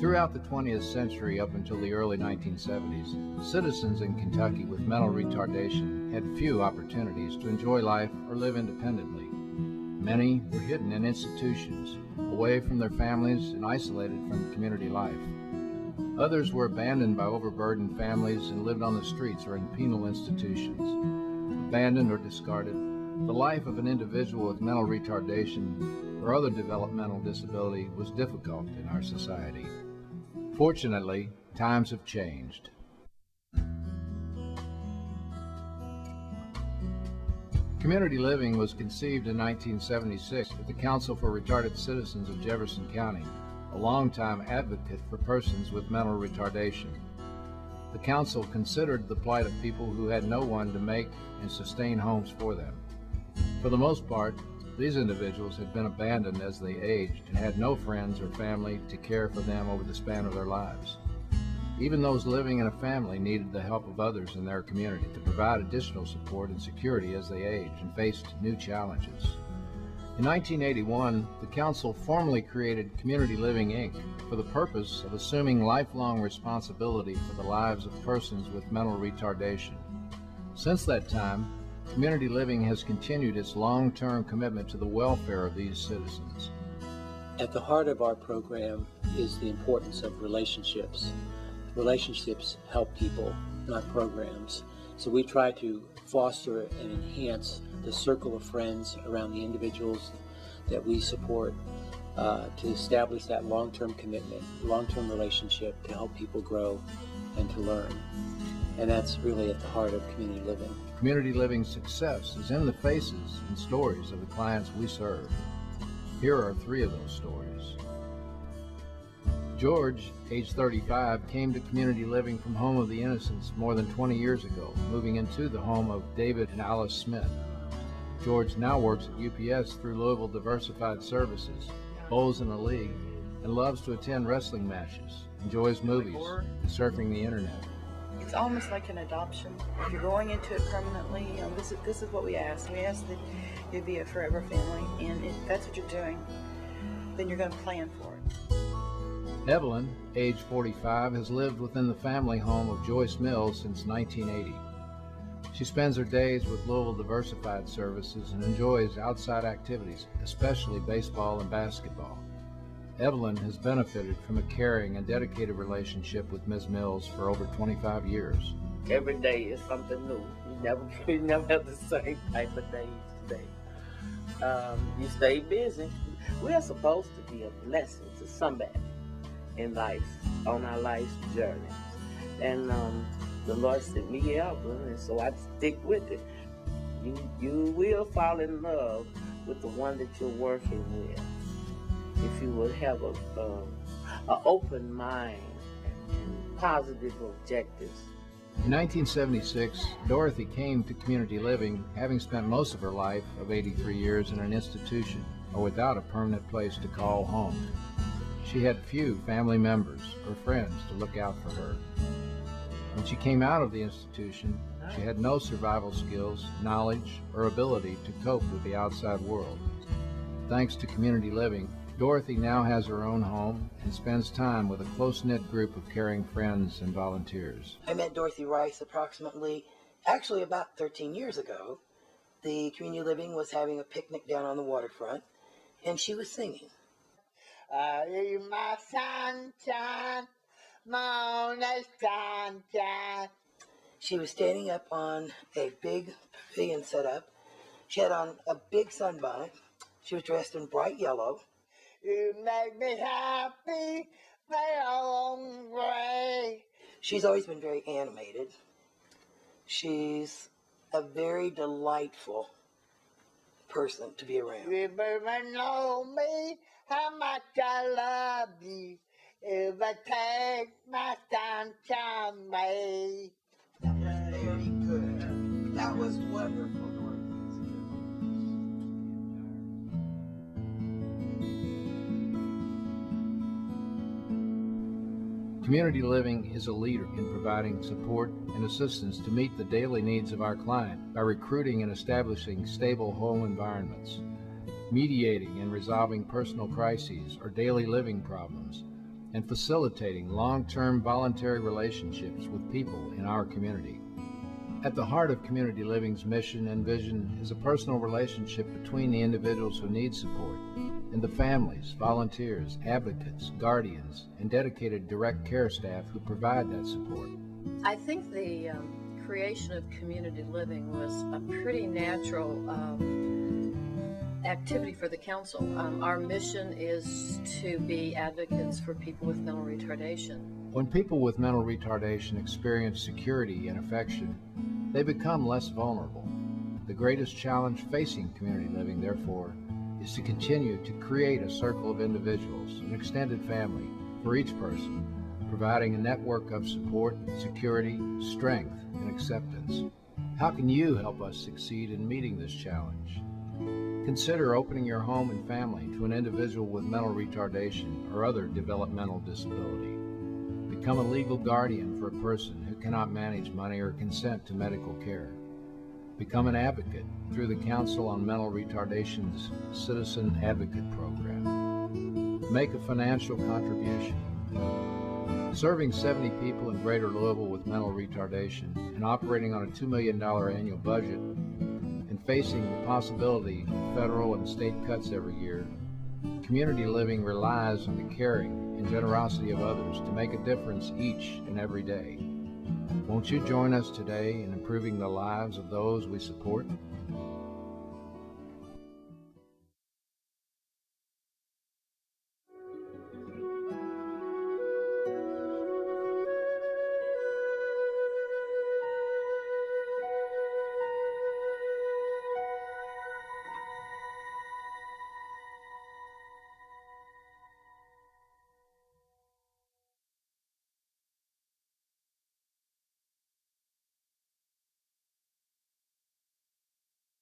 Throughout the 20th century up until the early 1970s, citizens in Kentucky with mental retardation had few opportunities to enjoy life or live independently. Many were hidden in institutions, away from their families and isolated from community life. Others were abandoned by overburdened families and lived on the streets or in penal institutions. Abandoned or discarded, the life of an individual with mental retardation or other developmental disability was difficult in our society. Fortunately, times have changed. Community living was conceived in 1976 at the Council for Retarded Citizens of Jefferson County, a longtime advocate for persons with mental retardation. The council considered the plight of people who had no one to make and sustain homes for them. For the most part, these individuals had been abandoned as they aged and had no friends or family to care for them over the span of their lives. Even those living in a family needed the help of others in their community to provide additional support and security as they aged and faced new challenges. In 1981, the Council formally created Community Living, Inc. for the purpose of assuming lifelong responsibility for the lives of persons with mental retardation. Since that time, Community Living has continued its long-term commitment to the welfare of these citizens. At the heart of our program is the importance of relationships. Relationships help people, not programs. So we try to foster and enhance the circle of friends around the individuals that we support to establish that long-term commitment, long-term relationship to help people grow and to learn. And that's really at the heart of community living. Community living's success is in the faces and stories of the clients we serve. Here are 3 of those stories. George, age 35, came to Community Living from Home of the Innocents more than 20 years ago, moving into the home of David and Alice Smith. George now works at UPS through Louisville Diversified Services, bowls in a league, and loves to attend wrestling matches, enjoys movies, and surfing the internet. It's almost like an adoption. If you're going into it permanently, this is what we ask. We ask that you be a forever family, and if that's what you're doing, then you're going to plan for it. Evelyn, age 45, has lived within the family home of Joyce Mills since 1980. She spends her days with Louisville Diversified Services and enjoys outside activities, especially baseball and basketball. Evelyn has benefited from a caring and dedicated relationship with Ms. Mills for over 25 years. Every day is something new. You never have the same type of day each day. You stay busy. We are supposed to be a blessing to somebody in life, on our life's journey. And the Lord sent me Evelyn, and so I stick with it. You will fall in love with the one that you're working with if you would have an open mind and positive objectives. In 1976, Dorothy came to Community Living, having spent most of her life of 83 years in an institution or without a permanent place to call home. She had few family members or friends to look out for her. When she came out of the institution, she had no survival skills, knowledge, or ability to cope with the outside world. Thanks to Community Living, Dorothy now has her own home and spends time with a close-knit group of caring friends and volunteers. I met Dorothy Rice actually about 13 years ago. The Community Living was having a picnic down on the waterfront, and she was singing. My sunshine, my only sunshine. She was standing up on a big pavilion setup. She had on a big sunbonnet. She was dressed in bright yellow. You make me happy, my own way. She's always been very animated. She's a very delightful person to be around. You better know me, how much I love you. If I take my sunshine away. Very good. That was wonderful, Dorothy. Community Living is a leader in providing support and assistance to meet the daily needs of our client by recruiting and establishing stable home environments, mediating and resolving personal crises or daily living problems, and facilitating long-term voluntary relationships with people in our community. At the heart of community living's mission and vision is a personal relationship between the individuals who need support and the families, volunteers, advocates, guardians, and dedicated direct care staff who provide that support. I think the creation of community living was a pretty natural activity for the council. Our mission is to be advocates for people with mental retardation. When people with mental retardation experience security and affection, they become less vulnerable. The greatest challenge facing community living, therefore, is to continue to create a circle of individuals, an extended family, for each person, providing a network of support, security, strength, and acceptance. How can you help us succeed in meeting this challenge? Consider opening your home and family to an individual with mental retardation or other developmental disability. Become a legal guardian for a person who cannot manage money or consent to medical care. Become an advocate through the Council on Mental Retardation's Citizen Advocate Program. Make a financial contribution. Serving 70 people in Greater Louisville with mental retardation and operating on a $2 million annual budget and facing the possibility of federal and state cuts every year, community living relies on the caring and generosity of others to make a difference each and every day. Won't you join us today in improving the lives of those we support?